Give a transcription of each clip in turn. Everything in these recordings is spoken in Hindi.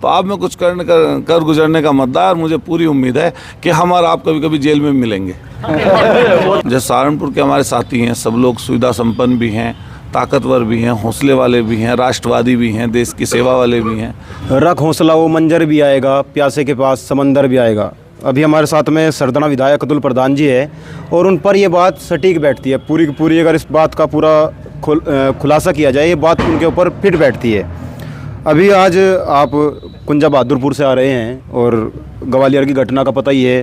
तो आप में कुछ कर गुजरने का मतदार, मुझे पूरी उम्मीद है कि हम और आप कभी कभी जेल में मिलेंगे। जैसे सहारनपुर के हमारे साथी हैं, सब लोग सुविधा संपन्न भी हैं, ताकतवर भी हैं, हौसले वाले भी हैं, राष्ट्रवादी भी हैं, देश की सेवा वाले भी हैं। रख हौसला वो मंजर भी आएगा, प्यासे के पास समंदर भी आएगा। अभी हमारे साथ में सरदना विधायक अतुल प्रधान जी है और उन पर ये बात सटीक बैठती है, पूरी की पूरी। अगर इस बात का पूरा खुलासा किया जाए, ये बात उनके ऊपर फिट बैठती है। अभी आज आप कुंजा बहादुरपुर से आ रहे हैं और ग्वालियर की घटना का पता ही है,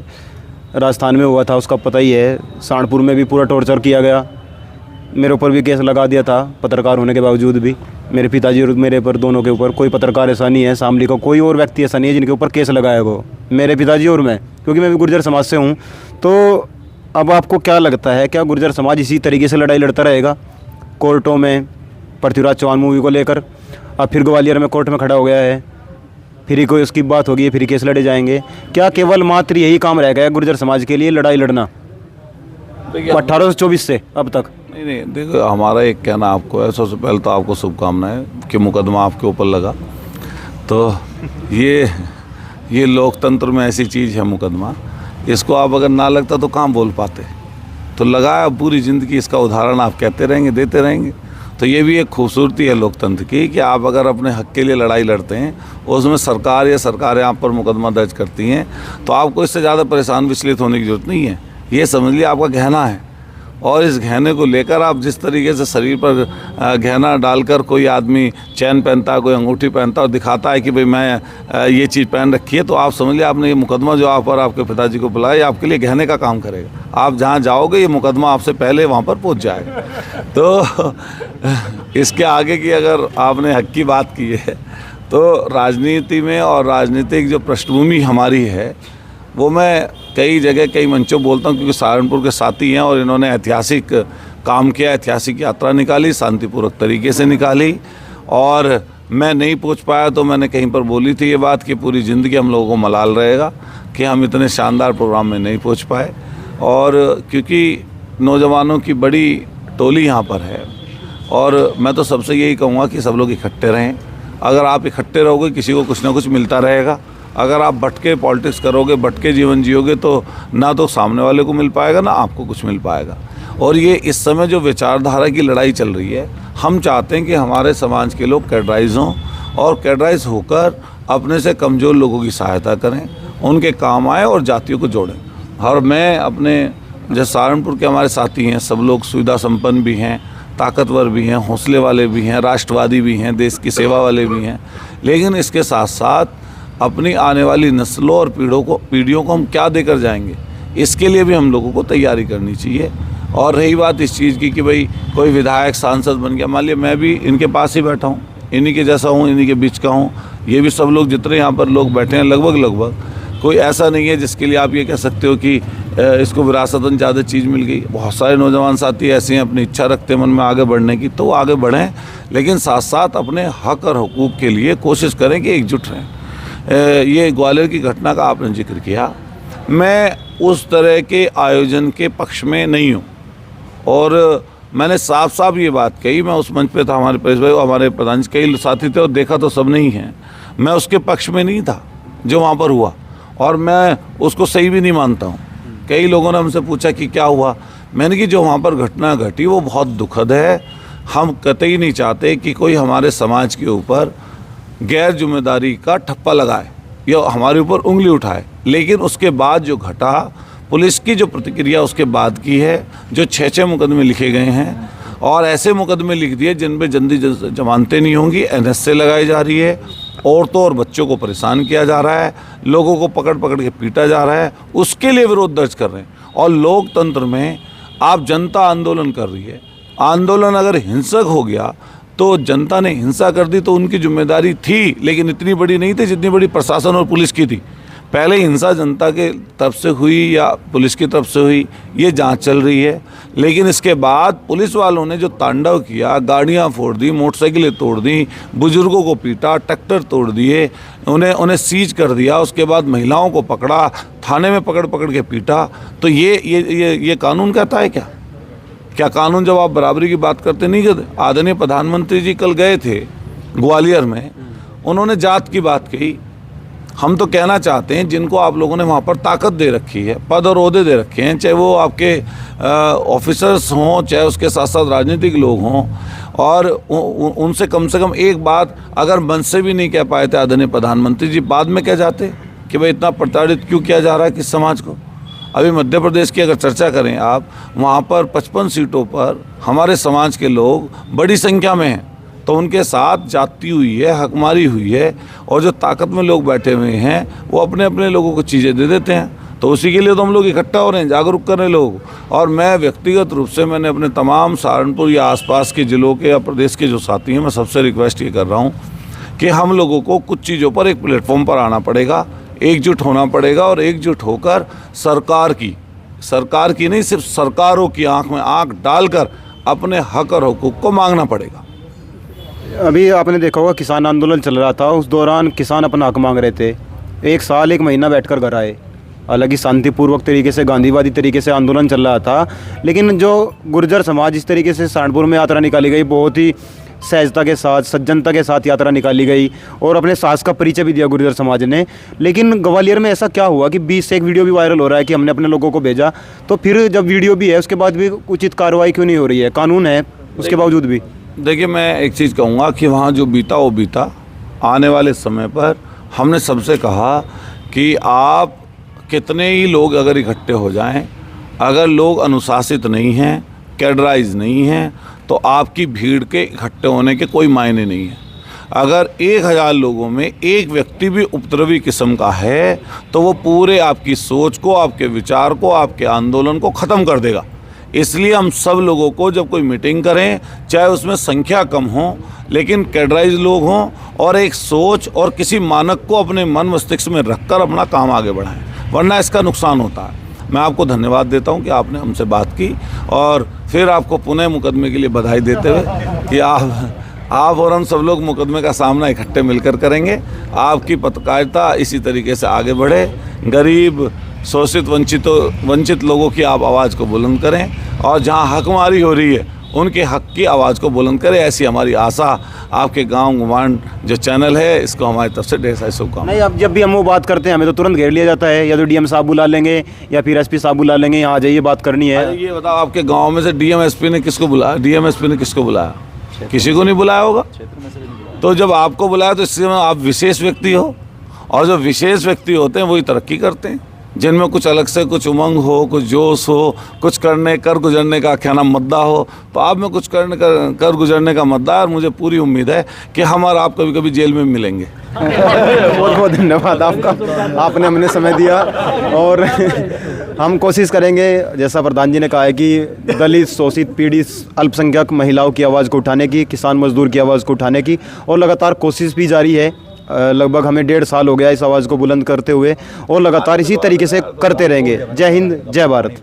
राजस्थान में हुआ था उसका पता ही है। सहारनपुर में भी पूरा टॉर्चर किया गया, मेरे ऊपर भी केस लगा दिया था पत्रकार होने के बावजूद भी। मेरे पिताजी और मेरे पर दोनों के ऊपर, कोई पत्रकार ऐसा नहीं है शामली का, कोई और व्यक्ति ऐसा नहीं है जिनके ऊपर केस लगाया हो, मेरे पिताजी और मैं, क्योंकि मैं भी गुर्जर समाज से हूँ। तो अब आपको क्या लगता है, क्या गुर्जर समाज इसी तरीके से लड़ाई लड़ता रहेगा कोर्टों में? पृथ्वीराज चौहान मूवी को लेकर अब फिर ग्वालियर में कोर्ट में खड़ा हो गया है, फिर ही कोई उसकी बात होगी, फिर केस लड़े जाएंगे। क्या केवल मात्र यही काम रह गया गुर्जर समाज के लिए, लड़ाई लड़ना 1824 से अब तक? नहीं, देखो हमारा एक कहना आपको है, सबसे पहले तो आपको शुभकामनाएं कि मुकदमा आपके ऊपर लगा। तो ये लोकतंत्र में ऐसी चीज़ है मुकदमा, इसको आप अगर ना लगता तो कहाँ बोल पाते। तो लगाया पूरी ज़िंदगी, इसका उदाहरण आप कहते रहेंगे, देते रहेंगे। तो ये भी एक खूबसूरती है लोकतंत्र की कि आप अगर अपने हक के लिए लड़ाई लड़ते हैं, उसमें सरकारें आप पर मुकदमा दर्ज करती हैं, तो आपको इससे ज़्यादा परेशान विचलित होने की ज़रूरत नहीं है। ये समझ लिया आपका गहना है, और इस गहने को लेकर आप जिस तरीके से शरीर पर गहना डालकर कोई आदमी चैन पहनता है, कोई अंगूठी पहनता है और दिखाता है कि भाई मैं ये चीज़ पहन रखी है, तो आप समझ लिया आपने ये मुकदमा जो आप पर आपके पिताजी को बुलाया, आपके लिए गहने का काम करेगा। आप जहाँ जाओगे ये मुकदमा आपसे पहले वहाँ पर पहुँच जाएगा। तो इसके आगे की अगर आपने हक की बात की है, तो राजनीति में और राजनीतिक जो पृष्ठभूमि हमारी है वो मैं कई जगह कई मंचों बोलता हूँ, क्योंकि सहारनपुर के साथी हैं और इन्होंने ऐतिहासिक काम किया, ऐतिहासिक यात्रा निकाली, शांतिपूर्वक तरीके से निकाली। और मैं नहीं पहुँच पाया तो मैंने कहीं पर बोली थी ये बात कि पूरी ज़िंदगी हम लोगों को मलाल रहेगा कि हम इतने शानदार प्रोग्राम में नहीं पहुँच पाए। और क्योंकि नौजवानों की बड़ी टोली यहाँ पर है, और मैं तो सबसे यही कहूँगा कि सब लोग इकट्ठे रहें। अगर आप इकट्ठे रहोगे, किसी को कुछ ना कुछ मिलता रहेगा। अगर आप भटके पॉलिटिक्स करोगे, भटके जीवन जियोगे, तो ना तो सामने वाले को मिल पाएगा, ना आपको कुछ मिल पाएगा। और ये इस समय जो विचारधारा की लड़ाई चल रही है, हम चाहते हैं कि हमारे समाज के लोग कैडराइज हों और कैडराइज होकर अपने से कमज़ोर लोगों की सहायता करें, उनके काम आए और जातियों को जोड़ें। और मैं अपने जैसे सहारनपुर के हमारे साथी हैं, सब लोग सुविधा संपन्न भी हैं, ताकतवर भी हैं, हौसले वाले भी हैं, राष्ट्रवादी भी हैं, देश की सेवा वाले भी हैं। लेकिन इसके साथ साथ अपनी आने वाली नस्लों और पीढ़ियों को हम क्या देकर जाएंगे, इसके लिए भी हम लोगों को तैयारी करनी चाहिए। और रही बात इस चीज़ की कि भाई कोई विधायक सांसद बन गया, मान लिया मैं भी इनके पास ही बैठा हूँ, इन्हीं के जैसा हूँ, इन्हीं के बीच का हूँ, ये भी सब लोग जितने यहाँ पर लोग बैठे हैं लगभग कोई ऐसा नहीं है जिसके लिए आप ये कह सकते हो कि इसको विरासतन ज़्यादा चीज़ मिल गई। बहुत सारे नौजवान साथी ऐसे हैं, अपनी इच्छा रखते हैं मन में आगे बढ़ने की, तो वो आगे बढ़ें, लेकिन साथ साथ अपने हक और हुकूक के लिए कोशिश करें कि एकजुट रहें। ये ग्वालियर की घटना का आपने जिक्र किया, मैं उस तरह के आयोजन के पक्ष में नहीं हूँ, और मैंने साफ साफ ये बात कही। मैं उस मंच पे था, हमारे परेश भाई, हमारे प्रधान जी कई साथी थे और देखा तो सब नहीं है। मैं उसके पक्ष में नहीं था जो वहाँ पर हुआ, और मैं उसको सही भी नहीं मानता हूँ। कई लोगों ने हमसे पूछा कि क्या हुआ, मैंने कि जो वहाँ पर घटना घटी वो बहुत दुखद है। हम कतई नहीं चाहते कि कोई हमारे समाज के ऊपर गैर जिम्मेदारी का ठप्पा लगाए या हमारे ऊपर उंगली उठाए। लेकिन उसके बाद जो घटा, पुलिस की जो प्रतिक्रिया उसके बाद की है, जो 6 मुकदमे लिखे गए हैं, और ऐसे मुकदमे लिख दिए जिन पे जल्दी जमानतें नहीं होंगी, NSA लगाई जा रही है, औरतों और बच्चों को परेशान किया जा रहा है, लोगों को पकड़ पकड़ के पीटा जा रहा है, उसके लिए विरोध दर्ज कर रहे हैं। और लोकतंत्र में आप जनता आंदोलन कर रही है, आंदोलन अगर हिंसक हो गया तो जनता ने हिंसा कर दी तो उनकी जिम्मेदारी थी, लेकिन इतनी बड़ी नहीं थी जितनी बड़ी प्रशासन और पुलिस की थी। पहले हिंसा जनता के तरफ से हुई या पुलिस की तरफ से हुई, ये जांच चल रही है। लेकिन इसके बाद पुलिस वालों ने जो तांडव किया, गाड़ियां फोड़ दी, मोटरसाइकिलें तोड़ दी, बुजुर्गों को पीटा, ट्रैक्टर तोड़ दिए, उन्हें सीज कर दिया, उसके बाद महिलाओं को पकड़ा, थाने में पकड़ पकड़ के पीटा, तो ये कानून कहता है क्या कानून जब आप बराबरी की बात करते नहीं करते? आदरणीय प्रधानमंत्री जी कल गए थे ग्वालियर में, उन्होंने जात की बात कही हम तो कहना चाहते हैं जिनको आप लोगों ने वहाँ पर ताकत दे रखी है, पद और ओहदे दे रखे हैं, चाहे वो आपके ऑफिसर्स हों, चाहे उसके साथ साथ राजनीतिक लोग हों, और उनसे कम से कम एक बात अगर मन से भी नहीं कह पाए थे आदरणीय प्रधानमंत्री जी, बाद में कह जाते कि भाई इतना प्रताड़ित क्यों किया जा रहा है किस समाज को। अभी मध्य प्रदेश की अगर चर्चा करें आप, वहाँ पर 55 सीटों पर हमारे समाज के लोग बड़ी संख्या में हैं, तो उनके साथ जाती हुई है, हकमारी हुई है, और जो ताकत में लोग बैठे हुए हैं वो अपने अपने लोगों को चीज़ें दे देते हैं। तो उसी के लिए तो हम लोग इकट्ठा हो रहे हैं, जागरूक कर रहे हैं लोग। और मैं व्यक्तिगत रूप से मैंने अपने तमाम सहारनपुर या आसपास के ज़िलों के या प्रदेश के जो साथी हैं, मैं सबसे रिक्वेस्ट ये कर रहा हूँ कि हम लोगों को कुछ चीज़ों पर एक प्लेटफॉर्म पर आना पड़ेगा, एकजुट होना पड़ेगा, और एकजुट होकर सरकार की नहीं, सिर्फ सरकारों की आंख में आंख डालकर अपने हक और हुकूक को मांगना पड़ेगा। अभी आपने देखा होगा किसान आंदोलन चल रहा था, उस दौरान किसान अपना हक मांग रहे थे। 1 साल 1 महीना बैठकर घर आए, हालांकि शांतिपूर्वक तरीके से, गांधीवादी तरीके से आंदोलन चल रहा था, लेकिन जो गुर्जर समाज इस तरीके से सहारनपुर में यात्रा निकाली गई, बहुत ही सहजता के साथ, सज्जनता के साथ यात्रा निकाली गई, और अपने साहस का परिचय भी दिया गुर्जर समाज ने। लेकिन ग्वालियर में ऐसा क्या हुआ कि 20 से एक वीडियो भी वायरल हो रहा है कि हमने अपने लोगों को भेजा, तो फिर जब वीडियो भी है उसके बाद भी उचित कार्रवाई क्यों नहीं हो रही है? कानून है उसके बावजूद भी। देखिए, मैं एक चीज़ कहूँगा कि वहाँ जो बीता वो बीता। आने वाले समय पर हमने सबसे कहा कि आप कितने ही लोग अगर इकट्ठे हो जाएं, अगर लोग अनुशासित नहीं हैं, कैडराइज नहीं हैं, तो आपकी भीड़ के इकट्ठे होने के कोई मायने नहीं है। अगर 1000 लोगों में एक व्यक्ति भी उपद्रवी किस्म का है तो वो पूरे आपकी सोच को, आपके विचार को, आपके आंदोलन को ख़त्म कर देगा। इसलिए हम सब लोगों को जब कोई मीटिंग करें, चाहे उसमें संख्या कम हो, लेकिन कैडराइज लोग हों और एक सोच और किसी मानक को अपने मन मस्तिष्क में रखकर अपना काम आगे बढ़ाएं, वरना इसका नुकसान होता है। मैं आपको धन्यवाद देता हूं कि आपने हमसे बात की, और फिर आपको पुनः मुकदमे के लिए बधाई देते हुए कि आप और हम सब लोग मुकदमे का सामना इकट्ठे मिलकर करेंगे। आपकी पत्रकारिता इसी तरीके से आगे बढ़े, गरीब, शोषित, वंचित लोगों की आप आवाज़ को बुलंद करें, और जहां हकमारी हो रही है उनके हक की आवाज़ को बुलंद करें, ऐसी हमारी आशा। आपके गांव गुमांड जो चैनल है, इसको हमारी तरफ से ढेर सारी शुभकामनाएं। नहीं, अब जब भी हम वो बात करते हैं हमें तो तुरंत घेर लिया जाता है, या तो डीएम साहब बुला लेंगे या फिर एसपी साहब बुला लेंगे, यहाँ आ जाइए बात करनी है। ये बताओ, आपके गाँव में से डीएम एसपी ने किसको बुलाया? डीएम एसपी ने किसको बुलाया? किसी को नहीं बुलाया होगा। तो जब आपको बुलाया तो इससे आप विशेष व्यक्ति हो, और जो विशेष व्यक्ति होते हैं वही तरक्की करते हैं, जिनमें कुछ अलग से कुछ उमंग हो, कुछ जोश हो, कुछ कर गुजरने का क्या नाम मुद्दा हो। तो आप में कुछ कर गुजरने का मुद्दा है, और मुझे पूरी उम्मीद है कि हम और आप कभी कभी जेल में मिलेंगे। बहुत बहुत धन्यवाद आपका, आपने हमें समय दिया, और हम कोशिश करेंगे, जैसा प्रधान जी ने कहा है कि दलित, शोषित, पीड़ित, अल्पसंख्यक महिलाओं की आवाज़ को उठाने की, किसान मजदूर की आवाज़ को उठाने की, और लगातार कोशिश भी जारी है। लगभग हमें 1.5 साल हो गया इस आवाज़ को बुलंद करते हुए, और लगातार इसी तरीके से करते रहेंगे। जय हिंद, जय भारत।